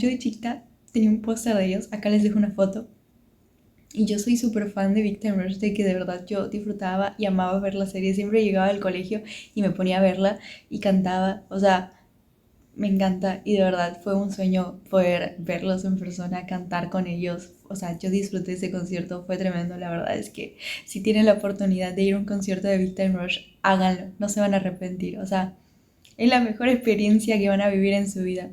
Yo de chiquita tenía un póster de ellos, acá les dejo una foto. Y yo soy súper fan de Victor Rush, de que de verdad yo disfrutaba y amaba ver la serie. Siempre llegaba al colegio y me ponía a verla y cantaba. O sea, me encanta y de verdad fue un sueño poder verlos en persona, cantar con ellos. O sea, yo disfruté ese concierto, fue tremendo. La verdad es que si tienen la oportunidad de ir a un concierto de Victor Rush, háganlo, no se van a arrepentir. O sea, es la mejor experiencia que van a vivir en su vida.